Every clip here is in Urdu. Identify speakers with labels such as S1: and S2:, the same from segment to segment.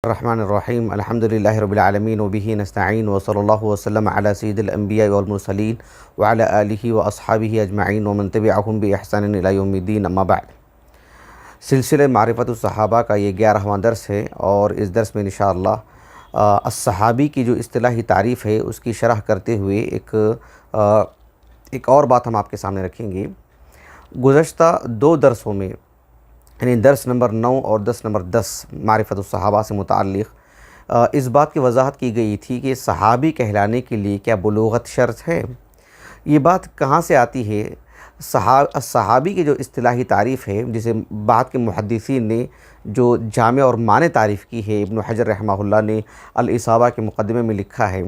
S1: الرحمن الرحیم الحمد للہ رب العالمین وبہ نستعین وصلی اللہ وسلم علی سید الانبیاء والمرسلین وعلی آلہ واصحابہ اجمعین ومن تبعہم بإحسان الی یوم الدین اما بعد۔ سلسلہ معرفت الصحابہ کا یہ 11واں درس ہے، اور اس درس میں انشاءاللہ الصحابی کی جو اصطلاحی تعریف ہے اس کی شرح کرتے ہوئے ایک اور بات ہم آپ کے سامنے رکھیں گے۔ گزشتہ 2 درسوں میں، یعنی درس نمبر 9 اور درس نمبر 10 معرفت الصحابہ سے متعلق اس بات کی وضاحت کی گئی تھی کہ صحابی کہلانے کے لیے کیا بلوغت شرط ہے؟ یہ بات کہاں سے آتی ہے؟ صحابی کی جو اصطلاحی تعریف ہے، جسے بعد کے محدثین نے جو جامع اور مانع تعریف کی ہے، ابن حجر رحمہ اللہ نے الاصابہ کے مقدمے میں لکھا ہے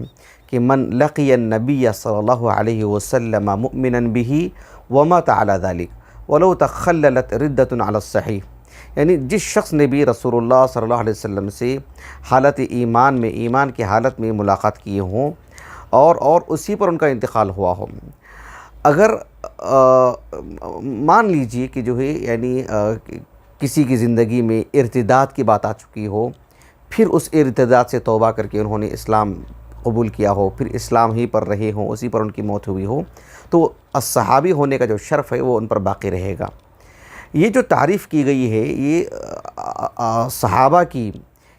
S1: کہ من لقی النبی صلی اللہ علیہ وسلم مؤمنا به ومات علی ذلک ولو تخللت ردۃ علی الصحیح، یعنی جس شخص نے بھی رسول اللہ صلی اللہ علیہ وسلم سے حالت ایمان کی حالت میں ملاقات کیے ہوں اور اسی پر ان کا انتقال ہوا ہو، اگر مان لیجئے کہ جو ہے یعنی کسی کی زندگی میں ارتداد کی بات آ چکی ہو، پھر اس ارتداد سے توبہ کر کے انہوں نے اسلام قبول کیا ہو، پھر اسلام ہی پر رہے ہوں، اسی پر ان کی موت ہوئی ہو، تو الصحابی ہونے کا جو شرف ہے وہ ان پر باقی رہے گا۔ یہ جو تعریف کی گئی ہے، یہ صحابہ کی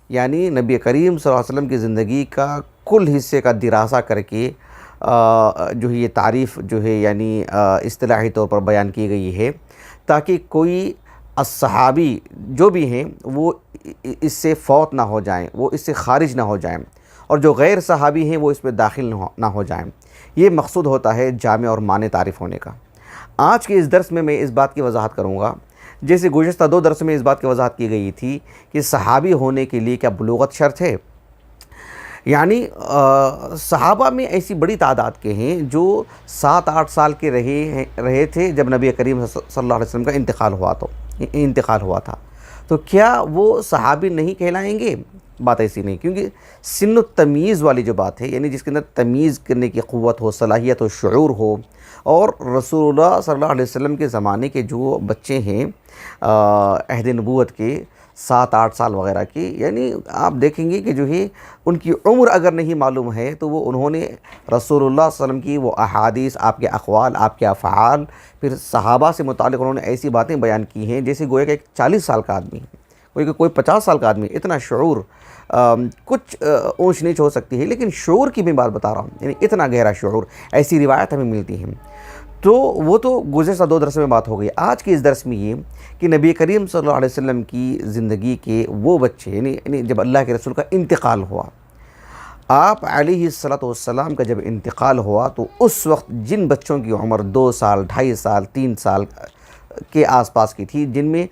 S1: یعنی نبی کریم صلی اللہ علیہ وسلم کی زندگی کا کل حصے کا دراسہ کر کے جو ہے یہ تعریف جو ہے یعنی اصطلاحی طور پر بیان کی گئی ہے، تاکہ کوئی الصحابی جو بھی ہیں وہ اس سے فوت نہ ہو جائیں، وہ اس سے خارج نہ ہو جائیں، اور جو غیر صحابی ہیں وہ اس میں داخل نہ ہو جائیں۔ یہ مقصود ہوتا ہے جامع اور مانع تعریف ہونے کا۔ آج کے اس درس میں اس بات کی وضاحت کروں گا، جیسے گزشتہ 2 درس میں اس بات کی وضاحت کی گئی تھی کہ صحابی ہونے کے لیے کیا بلوغت شرط ہے؟ یعنی صحابہ میں ایسی بڑی تعداد کے ہیں جو 7-8 سال کے رہے تھے جب نبی کریم صلی اللہ علیہ وسلم کا انتقال ہوا تھا، تو کیا وہ صحابی نہیں کہلائیں گے؟ بات ایسی نہیں، کیونکہ سن التمیز والی جو بات ہے، یعنی جس کے اندر تمیز کرنے کی قوت ہو، صلاحیت ہو، شعور ہو، اور رسول اللہ صلی اللہ علیہ وسلم کے زمانے کے جو بچے ہیں عہد نبوت کے 7-8 سال وغیرہ کی، یعنی آپ دیکھیں گے کہ جو ہے ان کی عمر اگر نہیں معلوم ہے تو وہ انہوں نے رسول اللہ صلی اللہ علیہ وسلم کی وہ احادیث، آپ کے اقوال، آپ کے افعال، پھر صحابہ سے متعلق انہوں نے ایسی باتیں بیان کی ہیں جیسے گویا کہ ایک 40 سال کا آدمی ہے، کوئی 50 سال کا آدمی، اتنا شعور، کچھ اونچ نیچ ہو سکتی ہے لیکن شعور کی میں بات بتا رہا ہوں، یعنی اتنا گہرا شعور، ایسی روایت ہمیں ملتی ہیں۔ تو وہ تو گزشتہ 2 درس میں بات ہو گئی۔ آج کی اس درس میں یہ کہ نبی کریم صلی اللہ علیہ وسلم کی زندگی کے وہ بچے، یعنی جب اللہ کے رسول کا انتقال ہوا، آپ علیہ السلام کا جب انتقال ہوا تو اس وقت جن بچوں کی عمر 2 سال، 2.5 سال، 3 سال کے آس پاس کی تھی، جن میں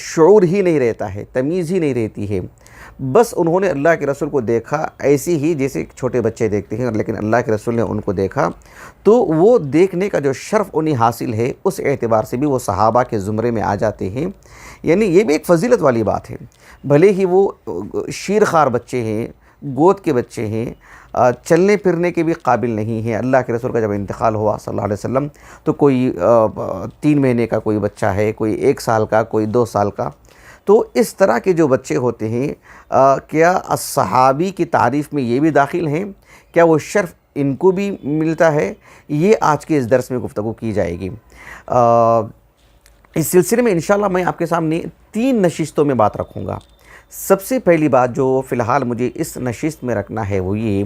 S1: شعور ہی نہیں رہتا ہے، تمیز ہی نہیں رہتی ہے، بس انہوں نے اللہ کے رسول کو دیکھا ایسی ہی جیسے چھوٹے بچے دیکھتے ہیں، لیکن اللہ کے رسول نے ان کو دیکھا تو وہ دیکھنے کا جو شرف انہیں حاصل ہے، اس اعتبار سے بھی وہ صحابہ کے زمرے میں آ جاتے ہیں۔ یعنی یہ بھی ایک فضیلت والی بات ہے، بھلے ہی وہ شیرخوار بچے ہیں، گود کے بچے ہیں، چلنے پھرنے کے بھی قابل نہیں ہیں۔ اللہ کے رسول کا جب انتقال ہوا صلی اللہ علیہ وسلم تو کوئی 3 مہینے کا کوئی بچہ ہے، کوئی 1 سال کا، کوئی 2 سال کا، تو اس طرح کے جو بچے ہوتے ہیں، کیا الصحابی کی تعریف میں یہ بھی داخل ہیں؟ کیا وہ شرف ان کو بھی ملتا ہے؟ یہ آج کے اس درس میں گفتگو کی جائے گی۔ اس سلسلے میں انشاءاللہ میں آپ کے سامنے 3 نشستوں میں بات رکھوں گا۔ سب سے پہلی بات جو فی الحال مجھے اس نشست میں رکھنا ہے وہ یہ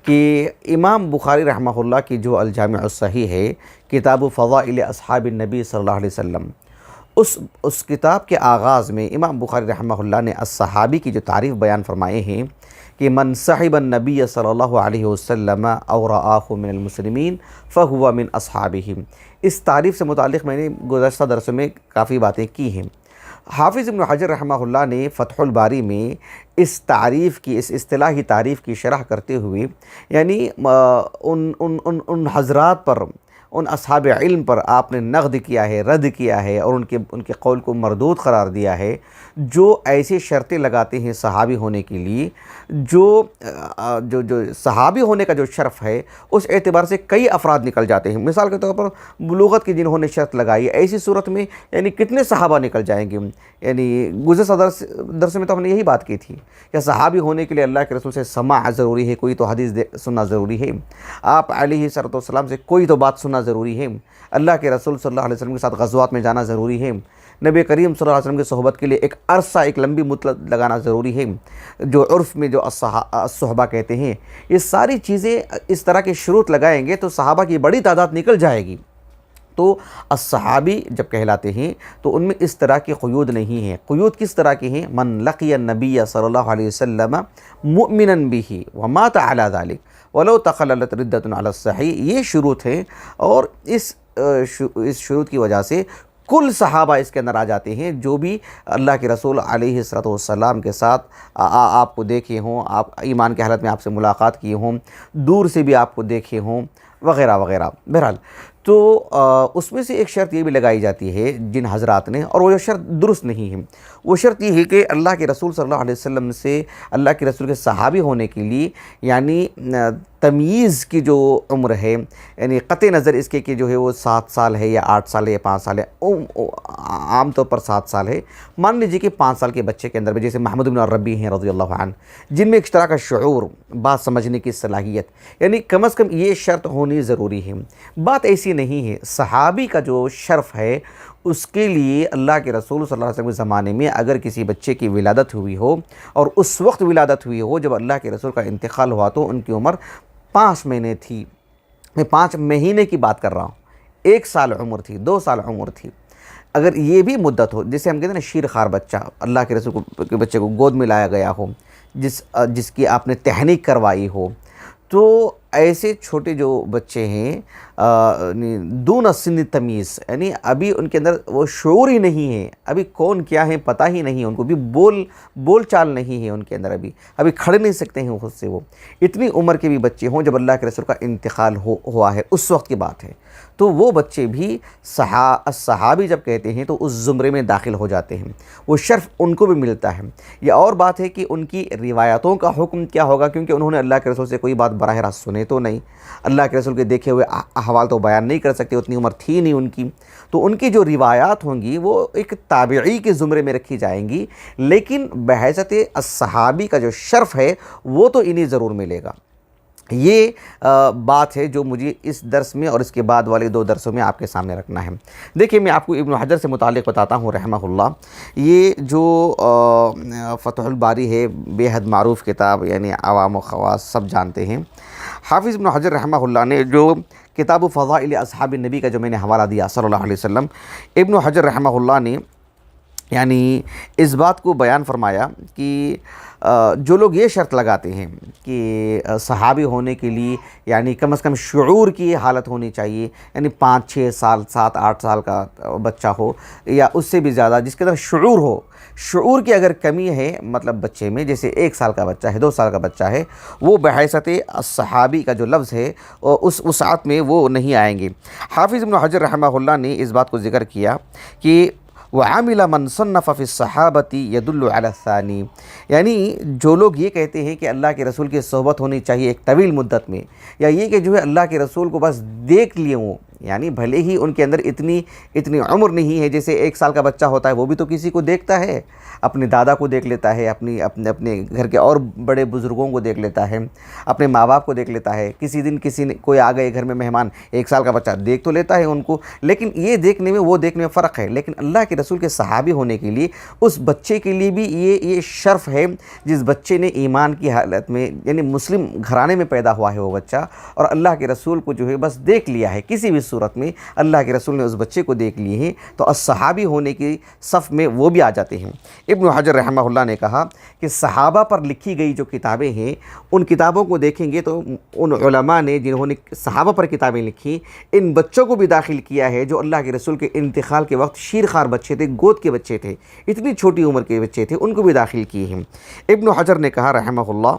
S1: کہ امام بخاری رحمہ اللہ کی جو الجامع الصحیح ہے، کتاب فضائل اصحاب النبی صلی اللہ علیہ وسلم، اس کتاب کے آغاز میں امام بخاری رحمہ اللہ نے الصحابی کی جو تعریف بیان فرمائے ہیں کہ من صحب النبی صلی اللہ علیہ وسلم او رآہ من المسلمین فہو من اصحابہ۔ اس تعریف سے متعلق میں نے گزشتہ درسوں میں کافی باتیں کی ہیں۔ حافظ ابن حجر رحمہ اللہ نے فتح الباری میں اس تعریف کی، اس اصطلاحی تعریف کی شرح کرتے ہوئے، یعنی ان حضرات پر، ان اصحاب علم پر آپ نے نقد کیا ہے، رد کیا ہے، اور ان کے قول کو مردود قرار دیا ہے جو ایسی شرطیں لگاتے ہیں صحابی ہونے کے لیے، جو صحابی ہونے کا جو شرف ہے اس اعتبار سے کئی افراد نکل جاتے ہیں۔ مثال کے طور پر بلوغت کی جنہوں نے شرط لگائی، ایسی صورت میں یعنی کتنے صحابہ نکل جائیں گے؟ یعنی گزشتہ درس میں تو ہم نے یہی بات کی تھی کہ صحابی ہونے کے لیے اللہ کے رسول سے سماع ضروری ہے، کوئی تو حدیث سننا ضروری ہے، آپ علیہ الصلوۃ والسلام سے کوئی تو بات سننا ضروری ہے، اللہ کے رسول صلی اللہ علیہ وسلم کے ساتھ غزوات میں جانا ضروری ہے، نبی کریم صلی اللہ علیہ وسلم کی صحبت کے لیے ایک عرصہ، ایک لمبی مدت لگانا ضروری ہے، جو عرف میں جو الصحبہ کہتے ہیں۔ یہ ساری چیزیں اس طرح کے شروط لگائیں گے تو صحابہ کی بڑی تعداد نکل جائے گی۔ تو الصحابی جب کہلاتے ہیں تو ان میں اس طرح کی قیود نہیں ہیں۔ قیود کس طرح کی ہیں؟ من لقی النبی صلی اللہ علیہ وسلم مؤمنا به ومات على ذلك ولو تخللت ردۃ علی الصحیح، یہ شروط ہیں، اور اس شروط کی وجہ سے کل صحابہ اس کے اندر آ جاتے ہیں، جو بھی اللہ کے رسول علیہ الصلوۃ والسلام کے ساتھ آپ کو دیکھے ہوں، آپ ایمان کی حالت میں آپ سے ملاقات کیے ہوں، دور سے بھی آپ کو دیکھے ہوں، وغیرہ وغیرہ۔ بہرحال تو اس میں سے ایک شرط یہ بھی لگائی جاتی ہے جن حضرات نے، اور وہ جو شرط درست نہیں ہے، وہ شرط یہ ہے کہ اللہ کے رسول صلی اللہ علیہ وسلم سے، اللہ کے رسول کے صحابی ہونے کے لیے یعنی تمییز کی جو عمر ہے، یعنی قطع نظر اس کے کہ جو ہے وہ 7 سال ہے یا 8 سال ہے یا 5 سال ہے، عام طور پر 7 سال ہے، مان لیجیے کہ 5 سال کے بچے کے اندر بھی، جیسے محمد بن الربی ہیں رضی اللہ عنہ، جن میں ایک طرح کا شعور، بات سمجھنے کی صلاحیت، یعنی کم از کم یہ شرط ہونی ضروری ہے۔ بات ایسی نہیں ہے، صحابی کا جو شرف ہے اس کے لیے اللہ کے رسول صلی اللہ علیہ وسلم کے زمانے میں اگر کسی بچے کی ولادت ہوئی ہو، اور اس وقت ولادت ہوئی ہو جب اللہ کے رسول کا انتقال ہوا، تو ان کی عمر 5 مہینے تھی، میں 5 مہینے کی بات کر رہا ہوں، 1 سال عمر تھی، 2 سال عمر تھی۔ اگر یہ بھی مدت ہو، جسے ہم کہتے ہیں نا شیر خوار بچہ، اللہ کے رسول کے بچے کو گود میں لایا گیا ہو، جس کی آپ نے تحنیک کروائی ہو، تو ایسے چھوٹے جو بچے ہیں دون سن تمیز، یعنی ابھی ان کے اندر وہ شعور ہی نہیں ہے، ابھی کون کیا ہے پتہ ہی نہیں ہے ان کو، بھی بول چال نہیں ہے ان کے اندر، ابھی کھڑے نہیں سکتے ہیں خود سے، وہ اتنی عمر کے بھی بچے ہوں جب اللہ کے رسول کا انتقال ہوا ہے، اس وقت کی بات ہے، تو وہ بچے بھی صحابی جب کہتے ہیں تو اس زمرے میں داخل ہو جاتے ہیں، وہ شرف ان کو بھی ملتا ہے۔ یہ اور بات ہے کہ ان کی روایتوں کا حکم کیا ہوگا، کیونکہ انہوں نے اللہ کے رسول سے کوئی بات براہ راست سنے تو نہیں، اللہ کے رسول کے دیکھے ہوئے احوال تو بیان نہیں کر سکتے، اتنی عمر تھی نہیں ان کی، تو ان کی جو روایات ہوں گی وہ ایک تابعی کے زمرے میں رکھی جائیں گی، لیکن بحیثیت الصحابی کا جو شرف ہے وہ تو انہیں ضرور ملے گا۔ یہ بات ہے جو مجھے اس درس میں اور اس کے بعد والے 2 درسوں میں آپ کے سامنے رکھنا ہے۔ دیکھیں میں آپ کو ابن حجر سے متعلق بتاتا ہوں رحمہ اللہ، یہ جو فتح الباری ہے، بے حد معروف کتاب، یعنی عوام و خواص سب جانتے ہیں۔ حافظ ابن حجر رحمہ اللہ نے جو کتاب فضائل اصحاب النبی کا جو میں نے حوالہ دیا صلی اللہ علیہ وسلم، ابن حجر رحمہ اللہ نے یعنی اس بات کو بیان فرمایا کہ جو لوگ یہ شرط لگاتے ہیں کہ صحابی ہونے کے لیے یعنی کم از کم شعور کی حالت ہونی چاہیے، یعنی 5-6 سال 7-8 سال کا بچہ ہو یا اس سے بھی زیادہ، جس کے اندر شعور ہو، شعور کی اگر کمی ہے مطلب بچے میں، جیسے 1 سال کا بچہ ہے، 2 سال کا بچہ ہے، وہ بحیثیت صحابی کا جو لفظ ہے اس وسعت میں وہ نہیں آئیں گے۔ حافظ ابن حجر رحمہ اللہ نے اس بات کو ذکر کیا کہ وَعَمِلَ مَنْ صَنَّفَ فِي الصَّحَابَةِ يَدُلُّ عَلَى الثَّانِي، یعنی جو لوگ یہ کہتے ہیں کہ اللہ کے رسول کی صحبت ہونی چاہیے ایک طویل مدت میں، یا یہ کہ جو ہے اللہ کے رسول کو بس دیکھ لیے ہوں، یعنی بھلے ہی ان کے اندر اتنی عمر نہیں ہے، جیسے 1 سال کا بچہ ہوتا ہے وہ بھی تو کسی کو دیکھتا ہے، اپنے دادا کو دیکھ لیتا ہے، اپنے گھر کے اور بڑے بزرگوں کو دیکھ لیتا ہے، اپنے ماں باپ کو دیکھ لیتا ہے، کسی دن کوئی آ گئے گھر میں مہمان، 1 سال کا بچہ دیکھ تو لیتا ہے ان کو، لیکن یہ دیکھنے میں وہ دیکھنے میں فرق ہے۔ لیکن اللہ کے رسول کے صحابی ہونے کے لیے اس بچے کے لیے بھی یہ شرف ہے، جس بچے نے ایمان کی حالت میں یعنی مسلم گھرانے میں پیدا ہوا ہے وہ بچہ، اور اللہ کے رسول کو جو ہے بس دیکھ لیا ہے، کسی بھی صورت میں اللہ کے رسول نے اس بچے کو دیکھ لیے ہیں، تو الصحابی ہونے کی صف میں وہ بھی آ جاتے ہیں۔ ابن حجر رحمہ اللہ نے کہا کہ صحابہ پر لکھی گئی جو کتابیں ہیں، ان کتابوں کو دیکھیں گے تو ان علماء نے جنہوں نے صحابہ پر کتابیں لکھی، ان بچوں کو بھی داخل کیا ہے جو اللہ کے رسول کے انتقال کے وقت شیرخوار بچے تھے، گود کے بچے تھے، اتنی چھوٹی عمر کے بچے تھے، ان کو بھی داخل کیے ہیں۔ ابن حجر نے کہا رحمہ اللہ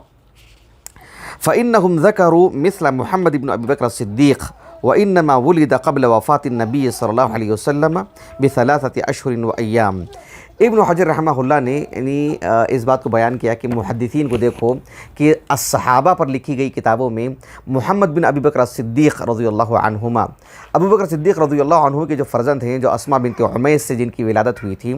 S1: فَإِنَّهُمْ ذَكَرُوا مِثْلَ محمد بن ابی بکر الصدیق وَإِنَّمَا وُلِدَ قبل وفاة النبی صلی اللہ علیہ وسلم ب3 أشهر وأيام، ابن حجر رحمہ نے یعنی اس بات کو بیان کیا کہ محدثین کو دیکھو کہ الصحابہ پر لکھی گئی کتابوں میں محمد بن ابی بکر صدیق رضی اللہ عنہما، ابو بکر صدیق رضی اللہ عنہ کے جو فرزند ہیں، جو اسماء بنت عمیس سے جن کی ولادت ہوئی تھی،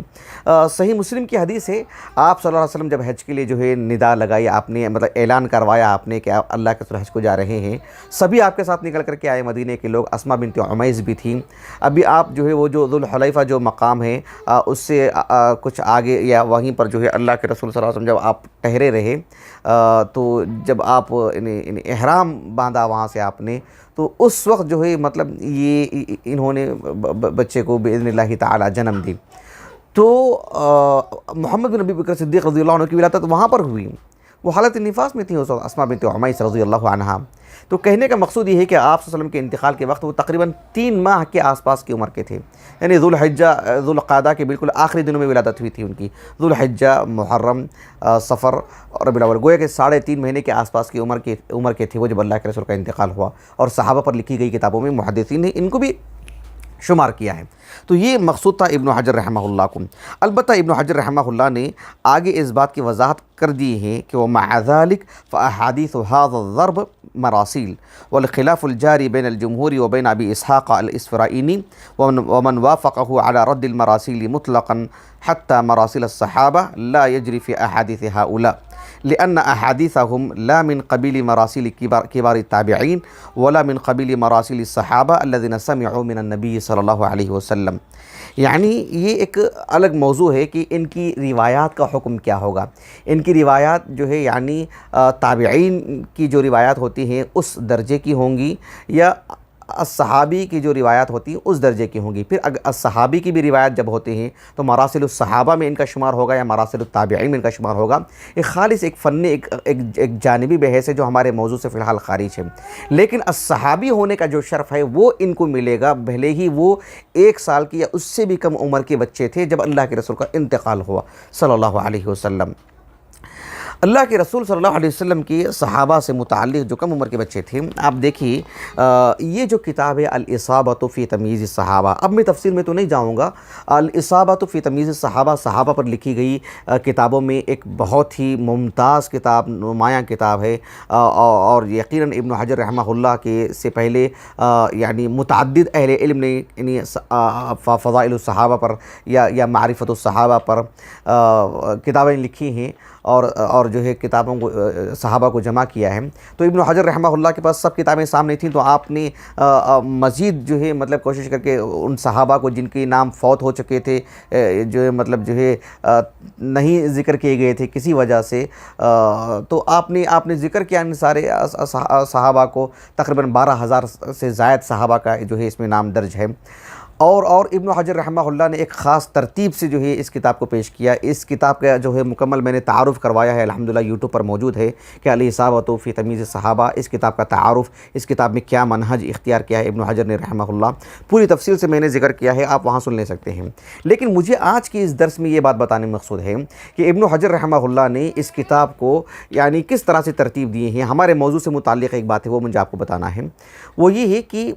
S1: صحیح مسلم کی حدیث ہے، آپ صلی اللہ علیہ وسلم جب حج کے لیے جو ہے ندا لگائی آپ نے، مطلب اعلان کروایا آپ نے کہ آپ اللہ کے رسول حج کو جا رہے ہیں، سبھی آپ کے ساتھ نکل کر کے آئے مدینے کے لوگ، اسماء بنت عمیس بھی تھیں۔ ابھی آپ جو ہے وہ جو ذوالحلیفہ جو مقام ہے اس سے کچھ آگے یا وہیں پر جو ہے اللہ کے رسول صلی اللہ علیہ وسلم جب آپ ٹھہرے رہے تو جب آپ احرام باندھا وہاں سے آپ نے، تو اس وقت جو ہے مطلب یہ انہوں نے بچے کو باذن اللہ تعالی جنم دی۔ تو محمد بن ابی بکر صدیق رضی اللہ عنہ کی ولادت وہاں پر ہوئی، وہ حالت نفاس میں تھیں اس وقت اسماء بنت عمیس رضی اللہ عنہا۔ تو کہنے کا مقصود یہ ہے کہ آپ صلی اللہ علیہ وسلم کے انتقال کے وقت وہ تقریباً 3 ماہ کے آس پاس کی عمر کے تھے، یعنی ذوالقعدہ کے بالکل آخری دنوں میں ولادت ہوئی تھی ان کی، ذوالحجہ، محرم، صفر اور ربیع الاول، گویا کہ 3.5 مہینے کے آس پاس کی عمر کے تھے وہ جب اللہ کے رسول کا انتقال ہوا، اور صحابہ پر لکھی گئی کتابوں میں محدثین نے ان کو بھی شمار کیا ہے۔ تو یہ مقصود تھا ابن حجر رحمہ اللہ کو۔ البتہ ابن حجر رحمہ اللہ نے آگے اس بات کی وضاحت کر دی ہے کہ ومع ذلك فأحاديث هذا الضرب مراسيل والخلاف الجاري بين الجمهور وبين أبي إسحاق الإسفرائيني ومن وافقه على رد المراسيل مطلقا حتى مراسيل الصحابة لا يجري في أحاديث هؤلاء لأن أحاديثهم لا من قبيل مراسيل كبار التابعين ولا من قبيل مراسيل الصحابة الذين سمعوا من النبي صلی اللہ علیہ وسلم۔ یعنی یہ ایک الگ موضوع ہے کہ ان کی روایات کا حکم کیا ہوگا۔ ان کی روایات جو ہے یعنی تابعین کی جو روایات ہوتی ہیں اس درجے کی ہوں گی، یا الصحابی کی جو روایات ہوتی ہیں اس درجے کی ہوں گی۔ پھر اگر الصحابی کی بھی روایت جب ہوتے ہیں تو مراسل الصحابہ میں ان کا شمار ہوگا یا مراسل التابعین میں ان کا شمار ہوگا۔ ایک خالص ایک فنی ایک جانبی بحث ہے جو ہمارے موضوع سے فی الحال خارج ہے، لیکن الصحابی ہونے کا جو شرف ہے وہ ان کو ملے گا، بھلے ہی وہ 1 سال کی یا اس سے بھی کم عمر کے بچے تھے جب اللہ کے رسول کا انتقال ہوا صلی اللہ علیہ وسلم۔ اللہ کے رسول صلی اللہ علیہ وسلم کی صحابہ سے متعلق جو کم عمر کے بچے تھے، آپ دیکھیے یہ جو کتاب ہے الاصابۃ فی تمییز الصحابہ، اب میں تفصیل میں تو نہیں جاؤں گا، الاصابۃ فی تمییز الصحابہ صحابہ پر لکھی گئی کتابوں میں ایک بہت ہی ممتاز کتاب، نمایاں کتاب ہے، اور یقیناً ابن حجر رحمہ اللہ کے سے پہلے یعنی متعدد اہل علم نے یعنی فضائل الصحابہ پر یا معرفت الصحابہ پر کتابیں لکھی ہیں، اور جو ہے کتابوں کو صحابہ کو جمع کیا ہے۔ تو ابن حجر رحمہ اللہ کے پاس سب کتابیں سامنے تھیں، تو آپ نے مزید جو ہے مطلب کوشش کر کے ان صحابہ کو جن کے نام فوت ہو چکے تھے، جو ہے مطلب جو ہے نہیں ذکر کیے گئے تھے کسی وجہ سے، تو آپ نے ذکر کیا ان سارے صحابہ کو، تقریباً 12,000 سے زائد صحابہ کا جو ہے اس میں نام درج ہے۔ اور ابن حجر رحمہ اللہ نے ایک خاص ترتیب سے جو ہے اس کتاب کو پیش کیا۔ اس کتاب کا جو ہے مکمل میں نے تعارف کروایا ہے، الحمدللہ یوٹیوب پر موجود ہے کہ الاصابۃ فی تمییز الصحابہ، اس کتاب کا تعارف، اس کتاب میں کیا منہج اختیار کیا ہے ابن حجر نے رحمہ اللہ، پوری تفصیل سے میں نے ذکر کیا ہے، آپ وہاں سن لے سکتے ہیں۔ لیکن مجھے آج کی اس درس میں یہ بات بتانے میں مقصود ہے کہ ابن حجر رحمہ اللہ نے اس کتاب کو یعنی کس طرح سے ترتیب دیے ہیں۔ ہمارے موضوع سے متعلق ایک بات ہے وہ مجھے آپ کو بتانا ہے، وہ یہ ہے کہ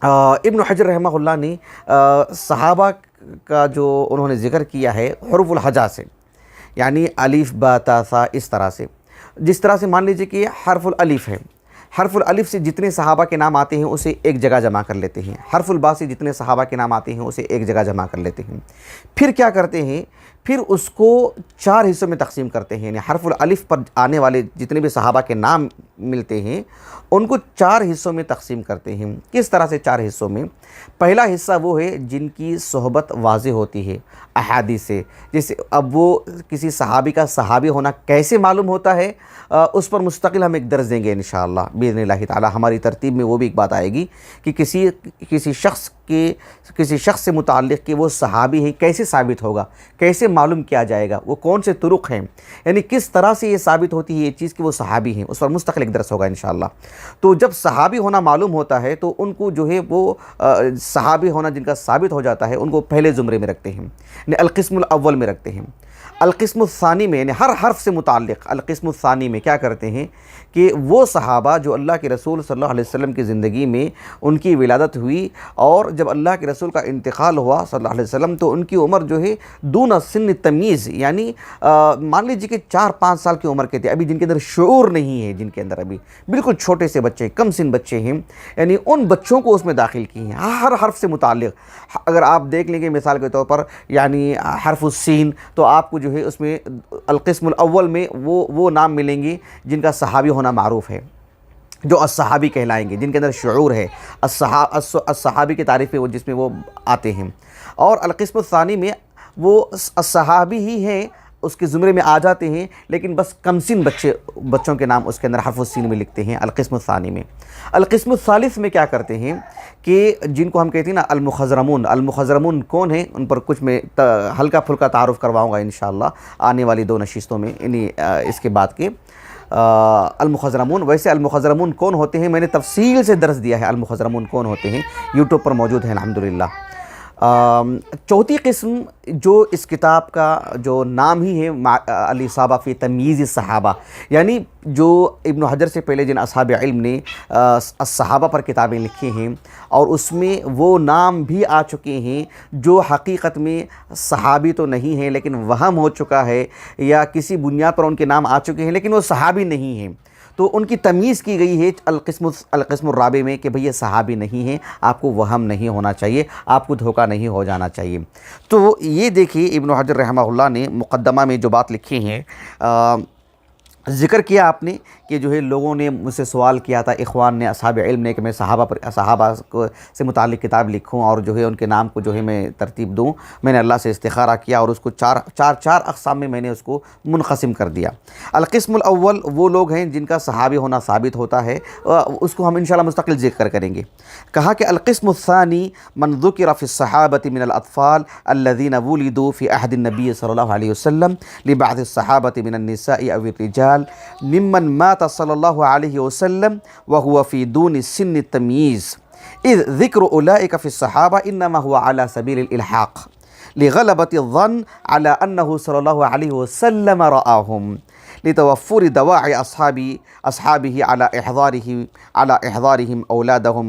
S1: ابن حجر رحمہ اللہ نے صحابہ کا جو انہوں نے ذکر کیا ہے حروف الہجا سے، یعنی الف با تا ثا، اس طرح سے، جس طرح سے مان لیجئے کہ حرف الالف ہے، حرف الالف سے جتنے صحابہ کے نام آتے ہیں اسے ایک جگہ جمع کر لیتے ہیں، حرف البا سے جتنے صحابہ کے نام آتے ہیں اسے ایک جگہ جمع کر لیتے ہیں، پھر کیا کرتے ہیں، پھر اس کو 4 حصوں میں تقسیم کرتے ہیں، یعنی حرف الالف پر آنے والے جتنے بھی صحابہ کے نام ملتے ہیں ان کو 4 حصوں میں تقسیم کرتے ہیں۔ کس طرح سے 4 حصوں میں؟ پہلا حصہ وہ ہے جن کی صحبت واضح ہوتی ہے احادیث سے، جیسے اب وہ کسی صحابی کا صحابی ہونا کیسے معلوم ہوتا ہے، اس پر مستقل ہم ایک درس دیں گے انشاءاللہ باذن اللہ تعالی، ہماری ترتیب میں وہ بھی ایک بات آئے گی کہ کسی شخص سے متعلق کہ وہ صحابی ہے کیسے ثابت ہوگا، کیسے معلوم کیا جائے گا، وہ کون سے طرق ہیں، یعنی کس طرح سے یہ ثابت ہوتی ہے یہ چیز کہ وہ صحابی ہیں، اس پر مستقل ایک درس ہوگا انشاءاللہ۔ تو جب صحابی ہونا معلوم ہوتا ہے تو ان کو جو ہے وہ صحابی ہونا جن کا ثابت ہو جاتا ہے ان کو پہلے زمرے میں رکھتے ہیں، یعنی القسم الاول میں رکھتے ہیں۔ القسم الثانی میں یعنی ہر حرف سے متعلق القسم الثانی میں کیا کرتے ہیں کہ وہ صحابہ جو اللہ کے رسول صلی اللہ علیہ وسلم کی زندگی میں ان کی ولادت ہوئی اور جب اللہ کے رسول کا انتقال ہوا صلی اللہ علیہ وسلم تو ان کی عمر جو ہے دون سن تمیز، یعنی مان لیجیے کہ 4-5 سال کی عمر کے تھے، ابھی جن کے اندر شعور نہیں ہے، جن کے اندر ابھی بالکل چھوٹے سے بچے، کم سن بچے ہیں، یعنی ان بچوں کو اس میں داخل کی ہیں ہر حرف سے متعلق۔ اگر آپ دیکھ لیں گے مثال کے طور پر یعنی حرف السین، تو آپ کو جو ہے اس میں القسم الاول میں وہ نام ملیں گے جن کا صحابی ہونا معروف ہے، جو الصحابی کہلائیں گے، جن کے اندر شعور ہے، الصحابی کی تعریف ہے وہ جس میں وہ آتے ہیں۔ اور القسم الثانی میں وہ الصحابی ہی ہیں، اس کے زمرے میں آ جاتے ہیں، لیکن بس کم سن بچوں کے نام اس کے اندر حرف السین میں لکھتے ہیں القسم الثانی میں۔ القسم الثالث میں کیا کرتے ہیں کہ جن کو ہم کہتے ہیں نا المخضرمون کون ہیں، ان پر کچھ میں ہلکا پھلکا تعارف کرواؤں گا انشاءاللہ آنے والی 2 نشستوں میں، یعنی اس کے بعد کے المخضرمون۔ ویسے المخضرمون کون ہوتے ہیں میں نے تفصیل سے درس دیا ہے، المخضرمون کون ہوتے ہیں یوٹیوب پر موجود ہے الحمدللہ۔ چوتھی قسم جو اس کتاب کا جو نام ہی ہے الاصابہ فی تمییز الصحابہ، یعنی جو ابن حجر سے پہلے جن اصحاب علم نے الصحابہ پر کتابیں لکھی ہیں اور اس میں وہ نام بھی آ چکے ہیں جو حقیقت میں صحابی تو نہیں ہیں لیکن وہم ہو چکا ہے، یا کسی بنیاد پر ان کے نام آ چکے ہیں لیکن وہ صحابی نہیں ہیں، تو ان کی تمیز کی گئی ہے القسم الرابع میں کہ بھئی یہ صحابی نہیں ہیں، آپ کو وہم نہیں ہونا چاہیے، آپ کو دھوکہ نہیں ہو جانا چاہیے۔ تو یہ دیکھیے ابن حجر رحمہ اللہ نے مقدمہ میں جو بات لکھی ہیں، ذکر کیا آپ نے کہ جو ہے لوگوں نے مجھ سے سوال کیا تھا، اخوان نے، اصحاب علم نے، کہ میں صحابہ سے متعلق کتاب لکھوں اور جو ہے ان کے نام کو جو ہے میں ترتیب دوں۔ میں نے اللہ سے استخارہ کیا اور اس کو چار اقسام میں نے اس کو منقسم کر دیا۔ القسم الاول وہ لوگ ہیں جن کا صحابی ہونا ثابت ہوتا ہے، اس کو ہم انشاءاللہ مستقل ذکر کریں گے۔ کہا کہ القسم الثانی من ذکر فی الصحابۃ من الاطفال الذین ولدوا فی عہد النبی صلی اللہ علیہ وسلم لبعض الصحابۃ من النساء او الرجال ممن مات صلی اللہ علیہ وسلم وهو فی دون سن التمییز اذ ذکر اولئک فی الصحابہ انما هو على سبیل الالحاق لغلبۃ الظن على انه صلی اللہ علیہ وسلم رآهم لتوفر دواعی اصحابه على احضارهم اولادهم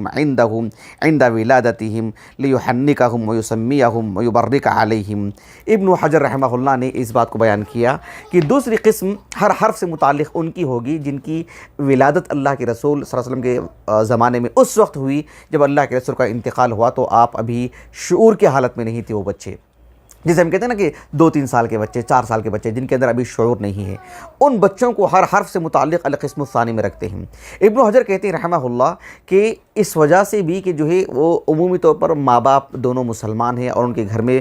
S1: عند ولادتهم لیحنکهم ویسمیهم ویبرک علیہم۔ ابن حجر رحمہ اللہ نے اس بات کو بیان کیا کہ دوسری قسم ہر حرف سے متعلق ان کی ہوگی جن کی ولادت اللہ کے رسول صلی اللہ علیہ وسلم کے زمانے میں اس وقت ہوئی جب اللہ کے رسول کا انتقال ہوا، تو آپ ابھی شعور کی حالت میں نہیں تھے وہ بچے، جسے ہم کہتے ہیں نا کہ 2-3 سال کے بچے، 4 سال کے بچے جن کے اندر ابھی شعور نہیں ہے، ان بچوں کو ہر حرف سے متعلق القسم الثانی میں رکھتے ہیں۔ ابن حجر کہتے ہیں رحمہ اللہ کہ اس وجہ سے بھی کہ جو ہے وہ عمومی طور پر ماں باپ دونوں مسلمان ہیں اور ان کے گھر میں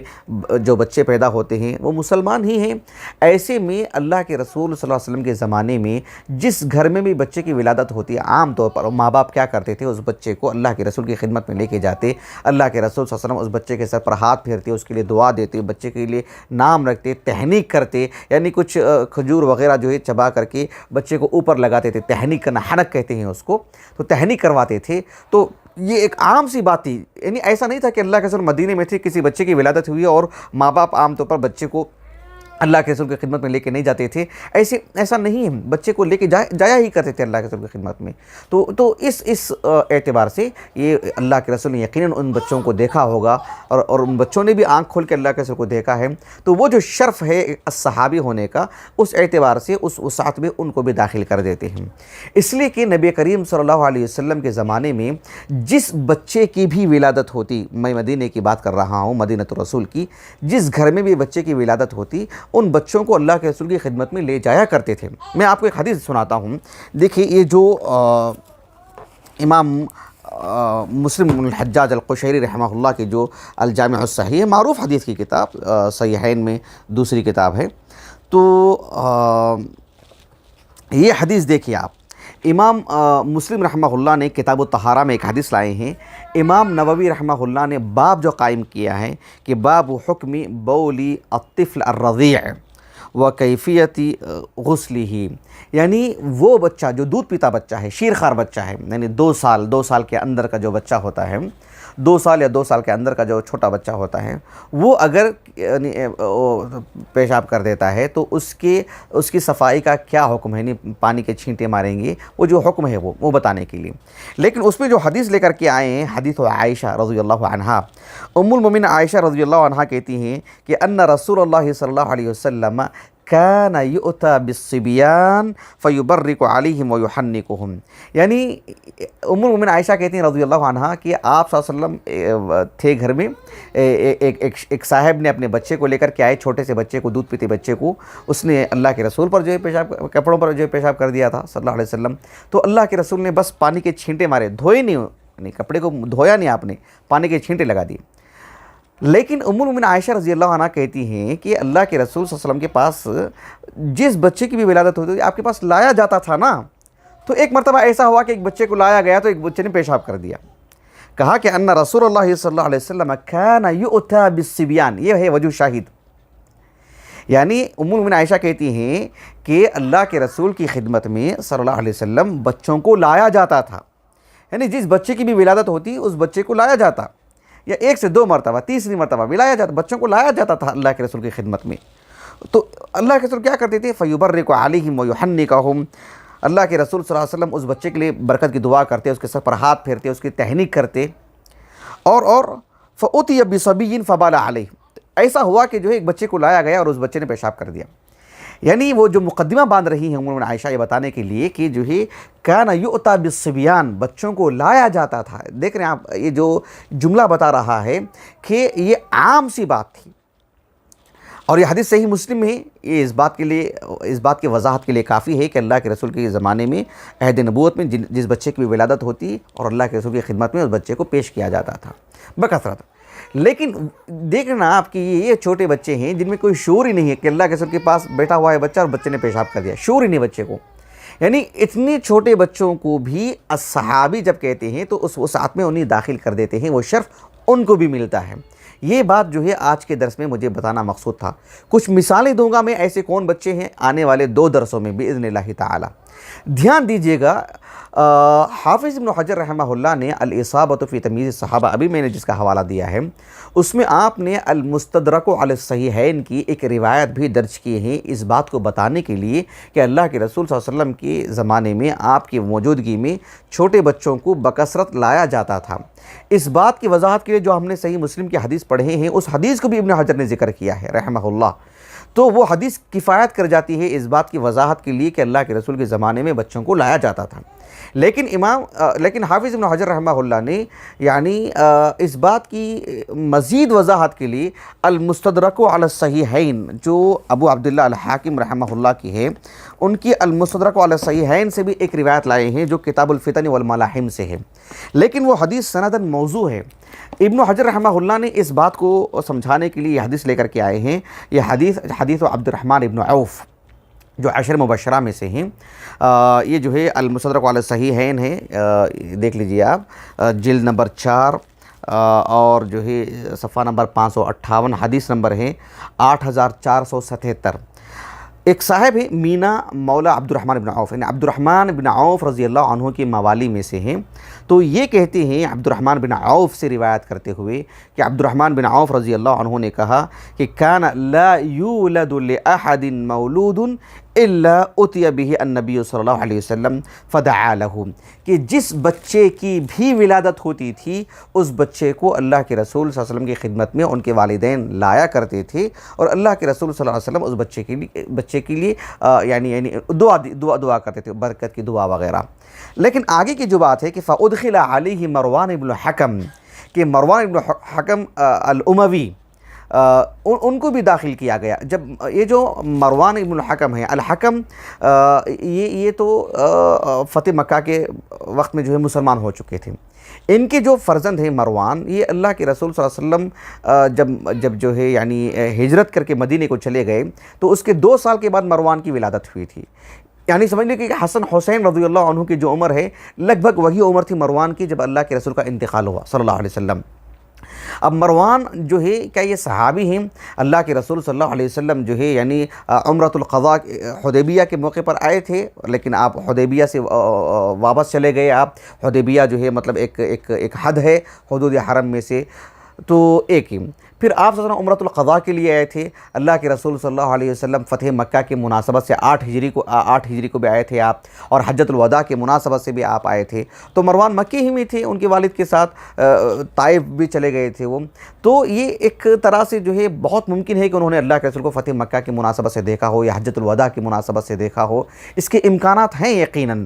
S1: جو بچے پیدا ہوتے ہیں وہ مسلمان ہی ہیں، ایسے میں اللہ کے رسول صلی اللہ علیہ وسلم کے زمانے میں جس گھر میں بھی بچے کی ولادت ہوتی ہے، عام طور پر ماں باپ کیا کرتے تھے، اس بچے کو اللہ کے رسول کی خدمت میں لے کے جاتے، اللہ کے رسول صلی اللہ علیہ وسلم اس بچے کے سر پر ہاتھ پھیرتے، اس کے لیے دعا دیتے، بچے کے لیے نام رکھتے، تہنیک کرتے، یعنی کچھ کھجور وغیرہ جو ہے چبا کر کے بچے کو اوپر لگاتے تھے، تہنیک کرنا، حنک کہتے ہیں اس کو، تو تہنیک کرواتے تھے۔ تو یہ ایک عام سی بات تھی، یعنی ایسا نہیں تھا کہ اللہ کے رسول مدینے میں تھے، کسی بچے کی ولادت ہوئی اور ماں باپ عام طور پر بچے کو اللہ کے رسول کی خدمت میں لے کے نہیں جاتے تھے، ایسا نہیں ہے، بچے کو لے کے جایا ہی کرتے تھے اللہ کے رسول کی خدمت میں۔ تو اس اعتبار سے یہ اللہ کے رسول نے یقیناً ان بچوں کو دیکھا ہوگا اور ان بچوں نے بھی آنکھ کھول کے اللہ کے رسول کو دیکھا ہے، تو وہ جو شرف ہے صحابی ہونے کا، اس اعتبار سے اس وسعت میں ان کو بھی داخل کر دیتے ہیں۔ اس لیے کہ نبی کریم صلی اللہ علیہ وسلم کے زمانے میں جس بچے کی بھی ولادت ہوتی، میں مدینے کی بات کر رہا ہوں، مدینہ الرسول کی، جس گھر میں بھی بچے کی ولادت ہوتی، ان بچوں کو اللہ کے رسول کی خدمت میں لے جایا کرتے تھے۔ میں آپ کو ایک حدیث سناتا ہوں، دیکھیے یہ جو امام مسلم بن الحجاج القشیری رحمہ اللہ کی جو الجامع الصحیح ہے، معروف حدیث کی کتاب، صحیحین میں دوسری کتاب ہے، تو یہ حدیث دیکھیے آپ، امام مسلم رحمہ اللہ نے کتاب الطہارہ میں ایک حدیث لائے ہیں، امام نووی رحمہ اللہ نے باب جو قائم کیا ہے کہ باب حکم بولی الطفل الرضیع و کیفیتی غسلہ، یعنی وہ بچہ جو دودھ پیتا بچہ ہے، شیرخوار بچہ ہے، یعنی 2 سال کے اندر کا جو بچہ ہوتا ہے، 2 سال یا 2 سال کے اندر کا جو چھوٹا بچہ ہوتا ہے وہ اگر پیشاب کر دیتا ہے تو اس کی صفائی کا کیا حکم ہے، یعنی پانی کے چھینٹے ماریں گے، وہ جو حکم ہے وہ بتانے کے لیے۔ لیکن اس میں جو حدیث لے کر کے آئے ہیں، حدیث عائشہ رضی اللہ عنہا، ام المومنین عائشہ رضی اللہ عنہا کہتی ہیں کہ ان رسول اللہ صلی اللہ علیہ وسلم کان یؤتی بالصبیان فیبرک علیہم ویحنکہم، یعنی ام المومنین عائشہ کہتی ہیں رضی اللہ عنہا کہ آپ صلی اللہ علیہ وسلم تھے گھر میں، ایک صاحب نے اپنے بچے کو لے کر کے آئے، چھوٹے سے بچے کو، دودھ پیتے بچے کو، اس نے اللہ کے رسول پر جو ہے پیشاب، کپڑوں پر جو ہے پیشاب کر دیا تھا صلی اللہ علیہ وسلم، تو اللہ کے رسول نے بس پانی کے چھینٹے مارے، دھوئے نہیں، کپڑے کو دھویا نہیں آپ نے، پانی کے چھینٹے لگا دیے۔ لیکن ام المومنین عائشہ رضی اللہ عنہ کہتی ہیں کہ اللہ کے رسول صلی اللہ علیہ وسلم کے پاس جس بچے کی بھی ولادت ہوتی آپ کے پاس لایا جاتا تھا نا، تو ایک مرتبہ ایسا ہوا کہ ایک بچے کو لایا گیا تو ایک بچے نے پیشاب کر دیا۔ کہا کہ ان رسول اللہ صلی اللہ علیہ وسلم کان یؤتی بالصبیان، یہ ہے وجہ شاہد، یعنی ام المومنین عائشہ کہتی ہیں کہ اللہ کے رسول کی خدمت میں صلی اللہ علیہ وسلم بچوں کو لایا جاتا تھا، یعنی جس بچے کی بھی ولادت ہوتی اس بچے کو لایا جاتا، یا 1 سے 2 مرتبہ، تیسری مرتبہ بھی لایا جاتا، بچوں کو لایا جاتا تھا اللہ کے رسول کی خدمت میں۔ تو اللہ کے رسول کیا کرتے تھے؟ فیبرک علیہم ویحنکہم، اللہ کے رسول صلی اللہ علیہ وسلم اس بچے کے لیے برکت کی دعا کرتے، اس کے سر پر ہاتھ پھیرتے، اس کی تہنیک کرتے، اور فأتی بصبی فبال علیہ، ایسا ہوا کہ جو ہے ایک بچے کو لایا گیا اور اس بچے نے پیشاب کر دیا۔ یعنی وہ جو مقدمہ باندھ رہی ہیں ام المومنین عائشہ یہ بتانے کے لیے کہ جو ہے کان یؤتی بالصبیان، بچوں کو لایا جاتا تھا۔ دیکھ رہے ہیں آپ، یہ جو جملہ بتا رہا ہے کہ یہ عام سی بات تھی، اور یہ حدیث صحیح مسلم میں ہے، یہ اس بات کی وضاحت کے لیے کافی ہے کہ اللہ کے رسول کے زمانے میں عہد نبوت میں جس بچے کی بھی ولادت ہوتی اور اللہ کے رسول کی خدمت میں اس بچے کو پیش کیا جاتا تھا بکثرت۔ لیکن دیکھنا آپ کہ یہ چھوٹے بچے ہیں جن میں کوئی شعور ہی نہیں ہے کہ اللہ کے رسول کے پاس بیٹھا ہوا ہے بچہ اور بچے نے پیشاب کر دیا، شعور ہی نہیں بچے کو، یعنی اتنے چھوٹے بچوں کو بھی الصحابی جب کہتے ہیں تو اس وسعت میں انہیں داخل کر دیتے ہیں، وہ شرف ان کو بھی ملتا ہے۔ یہ بات جو ہے آج کے درس میں مجھے بتانا مقصود تھا۔ کچھ مثالیں دوں گا میں، ایسے کون بچے ہیں آنے والے 2 درسوں میں باذن اللہ تعالی۔ دھیان دیجئے گا، حافظ ابن حجر رحمہ اللہ نے الاصابۃ فی تمییز الصحابہ، ابھی میں نے جس کا حوالہ دیا ہے، اس میں آپ نے المستدرک علی الصحیحین کی ایک روایت بھی درج کی ہے، اس بات کو بتانے کے لیے کہ اللہ کے رسول صلی اللہ علیہ وسلم کے زمانے میں آپ کی موجودگی میں چھوٹے بچوں کو بکثرت لایا جاتا تھا۔ اس بات کی وضاحت کے لیے جو ہم نے صحیح مسلم کی حدیث پڑھے ہیں، اس حدیث کو بھی ابن حجر نے ذکر کیا ہے رحمہ اللہ، تو وہ حدیث کفایت کر جاتی ہے اس بات کی وضاحت کے لیے کہ اللہ کے رسول کے زمانے میں بچوں کو لایا جاتا تھا۔ لیکن حافظ ابن حجر رحمہ اللہ نے یعنی اس بات کی مزید وضاحت کے لیے المستدرک علی الصحیحین جو ابو عبداللہ الحاکم رحمہ اللہ کی ہے، ان کی المستدرک علی الصحیحین سے بھی ایک روایت لائے ہیں جو کتاب الفتن والملاحم سے ہے، لیکن وہ حدیث سنداً موضوع ہے۔ ابن حجر رحمہ اللہ نے اس بات کو سمجھانے کے لیے یہ حدیث لے کر کے آئے ہیں، یہ حدیث عبد الرحمن ابن عوف جو 10 مبشرہ میں سے ہیں، یہ جو ہے المستدرک علی الصحیحین ہے، دیکھ لیجئے آپ، جلد نمبر 4 اور جو ہے صفحہ نمبر 558، حدیث نمبر ہے 8477۔ ایک صاحب ہے مینا مولا عبد الرحمن بن عوف، یعنی عبد الرحمن بن عوف رضی اللہ عنہ کے موالی میں سے ہیں، تو یہ کہتے ہیں عبد الرحمن بن عوف سے روایت کرتے ہوئے کہ عبد الرحمن بن عوف رضی اللہ عنہ نے کہا کہ کان لا یولد لأحد مولود الا اتی به النبی صلی اللہ علیہ وسلم فدعا له، کہ جس بچے کی بھی ولادت ہوتی تھی اس بچے کو اللہ کے رسول صلی اللہ علیہ وسلم کی خدمت میں ان کے والدین لایا کرتے تھے، اور اللہ کے رسول صلی اللہ علیہ وسلم اس بچے کے لیے یعنی دعا کرتے تھے، برکت کی دعا وغیرہ۔ لیکن آگے کی جو بات ہے کہ فَأُدْخِلَ عَلَيْهِ مروان ابن الحکم، کہ مروان ابن الحکم الاموی ان کو بھی داخل کیا گیا۔ جب یہ جو مروان ابن الحکم ہے، الحکم یہ تو فتح مکہ کے وقت میں جو ہے مسلمان ہو چکے تھے، ان کے جو فرزند ہیں مروان، یہ اللہ کے رسول صلی اللہ علیہ وسلم جب جو ہے یعنی ہجرت کر کے مدینے کو چلے گئے تو اس کے 2 سال کے بعد مروان کی ولادت ہوئی تھی، یعنی سمجھ لیں کہ حسن حسین رضی اللہ عنہ کی جو عمر ہے لگ بھگ وہی عمر تھی مروان کی جب اللہ کے رسول کا انتقال ہوا صلی اللہ علیہ وسلم۔ اب مروان جو ہے کیا یہ صحابی ہیں؟ اللہ کے رسول صلی اللہ علیہ وسلم جو ہے یعنی عمرۃ القضاء حدیبیہ کے موقع پر آئے تھے، لیکن آپ حدیبیہ سے واپس چلے گئے. آپ حدیبیہ جو ہے مطلب ایک حد ہے حدود حرم میں سے، تو ایک ہی. پھر آپ صلی اللہ علیہ وسلم عمرۃ القضاء کے لیے آئے تھے. اللہ کے رسول صلی اللہ علیہ وسلم فتح مکہ کے مناسبت سے 8 ہجری کو بھی آئے تھے آپ، اور حجۃ الوداع کے مناسبت سے بھی آپ آئے تھے. تو مروان مکی ہی میں تھے، ان کے والد کے ساتھ طائف بھی چلے گئے تھے وہ. تو یہ ایک طرح سے جو ہے بہت ممکن ہے کہ انہوں نے اللہ کے رسول کو فتح مکہ کی مناسبت سے دیکھا ہو یا حجۃ الوداع کی مناسبت سے دیکھا ہو. اس کے امکانات ہیں یقیناً،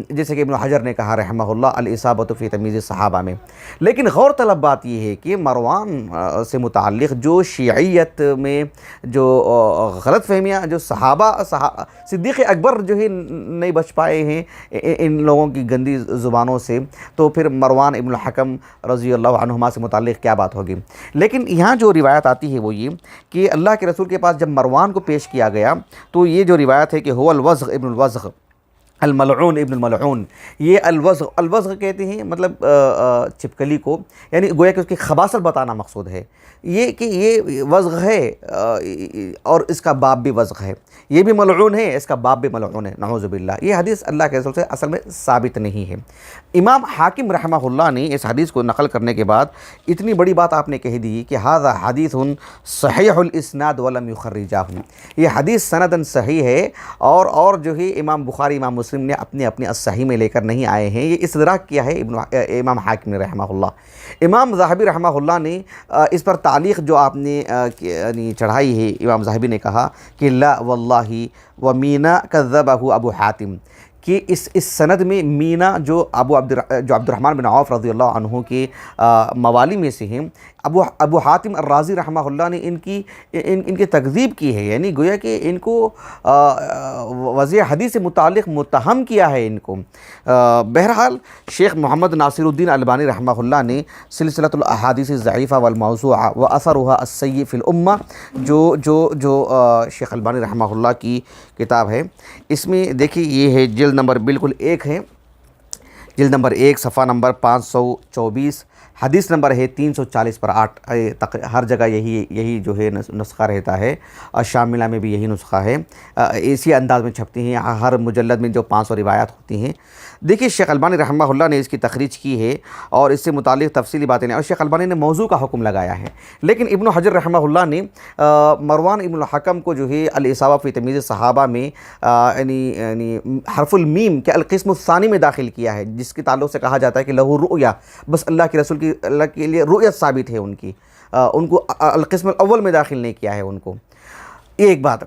S1: جیسے کہ ابن حجر نے کہا رحمہ اللہ الاصابۃ فی تمییز الصحابہ میں. لیکن غور طلب بات یہ ہے کہ مروان سے متعلق جو شیعیت میں جو غلط فہمیاں جو صحابہ صدیق اکبر جو ہے نہیں بچ پائے ہیں ان لوگوں کی گندی زبانوں سے، تو پھر مروان ابن الحکم رضی اللہ عنہما سے متعلق کیا بات ہوگی. لیکن یہاں جو روایت آتی ہے وہ یہ کہ اللہ کے رسول کے پاس جب مروان کو پیش کیا گیا تو یہ جو روایت ہے کہ هو الوزغ ابن الوزغ الملعون ابن الملعون، یہ الوزغ کہتے ہیں مطلب چپکلی کو، یعنی گویا کہ اس کی خباثت بتانا مقصود ہے. یہ کہ یہ وزغ ہے اور اس کا باپ بھی وزغ ہے، یہ بھی ملعون ہے، اس کا باپ بھی ملعون ہے، نعوذ باللہ. یہ حدیث اللہ کے رسول سے اصل میں ثابت نہیں ہے. امام حاکم رحمہ اللہ نے اس حدیث کو نقل کرنے کے بعد اتنی بڑی بات آپ نے کہہ دی کہ ھذا حدیث صحیح الاسناد ولم یخرجہ، یہ حدیث سنداً صحیح ہے اور جو ہے امام بخاری امام مسلم نے اپنے الصحیح میں لے کر نہیں آئے ہیں. یہ استدراک کیا ہے امام حاکم نے رحمہ اللہ. امام ذہبی رحمہ اللہ نے اس پر تعلیق جو آپ نے یعنی چڑھائی ہے، امام ذہبی نے کہا کہ لا واللہ ومینا کذبہ ابو حاتم، کہ اس سند میں مینا جو عبد الرحمن بن عوف رضی اللہ عنہ کے موالی میں سے ہیں، ابو حاتم الرازی رحمہ اللہ نے ان کی تکذیب کی ہے، یعنی گویا کہ ان کو وضع حدیث سے متعلق متہم کیا ہے ان کو. بہرحال شیخ محمد ناصر الدین البانی رحمہ اللہ نے سلسلۃ الاحادیث الضعیفہ والموضوعہ واثرها السیء فی الامہ جو شیخ البانی رحمہ اللہ کی کتاب ہے، اس میں دیکھیے یہ ہے جلد نمبر بالکل 1 ہے، جلد نمبر 1 صفحہ نمبر 524، حدیث نمبر ہے 340 پر 8. ہر جگہ یہی جو ہے نسخہ رہتا ہے، شاملہ میں بھی یہی نسخہ ہے، اسی انداز میں چھپتی ہیں ہر مجلد میں جو 500 روایات ہوتی ہیں. دیکھیے شیخ البانی رحمہ اللہ نے اس کی تخریج کی ہے اور اس سے متعلق تفصیلی باتیں ہیں، اور شیخ البانی نے موضوع کا حکم لگایا ہے. لیکن ابن حجر رحمہ اللہ نے مروان ابن الحکم کو جو ہے الاصابہ فی تمییز الصحابہ میں یعنی حرف المیم کے القسم الثانی میں داخل کیا ہے، جس کے تعلق سے کہا جاتا ہے کہ لہو رؤیا، بس اللہ کے لیے رؤیت ثابت ہے ان کو القسم الاول میں داخل نہیں کیا ہے ان کو. ایک بات،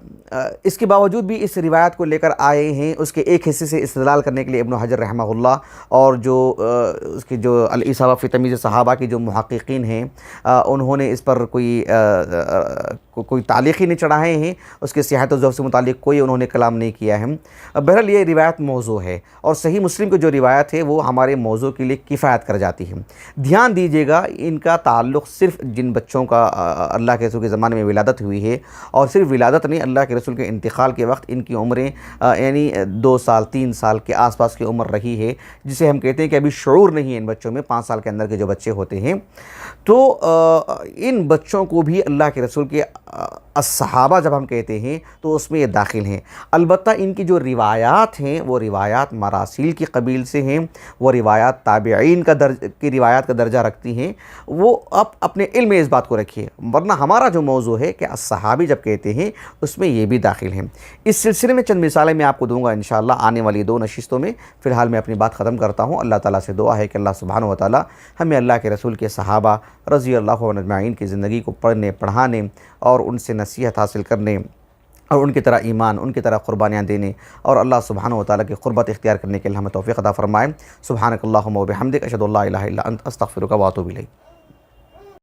S1: اس کے باوجود بھی اس روایت کو لے کر آئے ہیں اس کے ایک حصے سے استدلال کرنے کے لیے ابن حجر رحمہ اللہ، اور جو اس کی جو الاصابہ فی تمییز صحابہ کے جو محققین ہیں انہوں نے اس پر کوئی تعلیق ہی نہیں چڑھائے ہیں، اس کے صحت و ضعف سے متعلق کوئی انہوں نے کلام نہیں کیا ہے. بہرحال یہ روایت موضوع ہے، اور صحیح مسلم کی جو روایت ہے وہ ہمارے موضوع کے لیے کفایت کر جاتی ہے. دھیان دیجیے گا، ان کا تعلق صرف جن بچوں کا اللہ کے رسول کے زمانے میں ولادت ہوئی ہے، اور صرف ولادت نہیں، اللہ کے رسول کے انتقال کے وقت ان کی عمریں یعنی 2 سال 3 سال کے آس پاس کی عمر رہی ہے، جسے ہم کہتے ہیں کہ ابھی شعور نہیں ہے ان بچوں میں. 5 سال کے اندر کے جو بچے ہوتے ہیں، تو ان بچوں کو بھی اللہ کے رسول کے الصحابہ جب ہم کہتے ہیں تو اس میں یہ داخل ہیں. البتہ ان کی جو روایات ہیں وہ روایات مراسیل کی قبیل سے ہیں، وہ روایات تابعین کی روایات کا درجہ رکھتی ہیں. وہ آپ اپنے علم میں اس بات کو رکھیے، ورنہ ہمارا جو موضوع ہے کہ الصحابی جب کہتے ہیں اس میں یہ بھی داخل ہیں. اس سلسلے میں چند مثالیں میں آپ کو دوں گا انشاءاللہ آنے والی 2 نشستوں میں. فی الحال میں اپنی بات ختم کرتا ہوں. اللہ تعالیٰ سے دعا ہے کہ اللہ سبحانہ و تعالیٰ ہمیں اللہ کے رسول کے صحابہ رضی اللہ عنہم اجمعین کی زندگی کو پڑھنے پڑھانے اور ان سے نصیحت حاصل کرنے اور ان کی طرح ایمان، ان کی طرح قربانیاں دینے اور اللہ سبحانہ و تعالیٰ کی قربت اختیار کرنے کے لیے ہمیں توفیق عطا فرمائے. سبحانک اللہم و بحمدک، اشہد ان لا الہ الا انت، استغفرک و اتوب الیک.